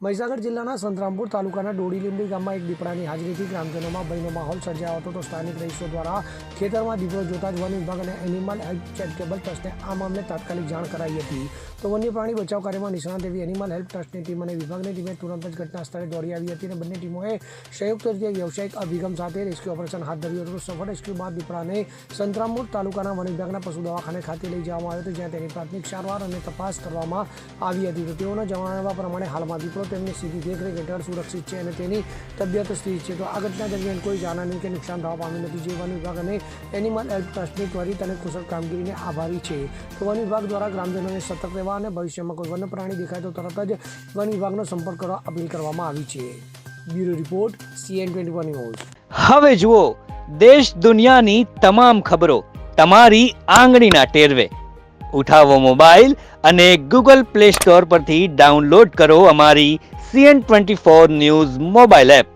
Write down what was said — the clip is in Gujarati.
મહીસાગર જિલ્લાના સંતરામપુર તાલુકાના ડોડીલીમડી ગામમાં એક દીપડાની હાજરીથી ગ્રામજનોમાં ભયનો માહોલ સર્જાયો હતો. તો સ્થાનિક રહીશો દ્વારા ખેતરમાં દીપડો જોતા જ વન વિભાગ અને એનિમલ હેલ્પ ચેરિટેબલ ટ્રસ્ટને આ મામલે તાત્કાલિક જાણ કરાઈ હતી. તો વન્ય પ્રાણી બચાવ કાર્યમાં નિષ્ણાત એવી એનિમલ હેલ્પ ટ્રસ્ટની ટીમ અને વિભાગની ટીમે તુરંત જ ઘટના સ્થળે દોડી આવી હતી અને બંને ટીમોએ સંયુક્ત રીતે વ્યવસાયિક અભિગમ સાથે રેસ્ક્યુ ઓપરેશન હાથ ધર્યું હતું. સફળ રેસ્ક્યુ બાદ દીપડાને સંતરામપુર તાલુકાના વન વિભાગના પશુ દવાખાને ખાતે લઈ જવામાં આવ્યો હતો, જ્યાં તેની પ્રાથમિક સારવાર અને તપાસ કરવામાં આવી હતી. તો તેઓના જણાવ્યા પ્રમાણે હાલમાં દીપડો તેમની સીધી દેખરેખ હેઠળ સુરક્ષિત છે અને તેની તબિયત સ્થિર છે. તો આ ઘટના દરમિયાન કોઈ જાનહાની કે નુકસાન થવા પામ્યું નથી, જે વન વિભાગ અને એનિમલ હેલ્પ ટ્રસ્ટની ત્વરિત અને કુશળ કામગીરીને આભારી છે. તો વન વિભાગ દ્વારા ગ્રામજનોને સતર્ક રહેવા અને ભવિષ્યમાં કોઈ વન્ય પ્રાણી દેખાય તો તરત જ વન વિભાગનો સંપર્ક કરવા અપીલ કરવામાં આવી છે. Bureau report CN24 news. હવે જુઓ દેશ દુનિયાની તમામ ખબરો તમારી આંગળીના ટેરવે. ઉઠાવો મોબાઈલ અને Google Play Store પરથી ડાઉનલોડ કરો અમારી CN24 ન્યૂઝ મોબાઈલ એપ.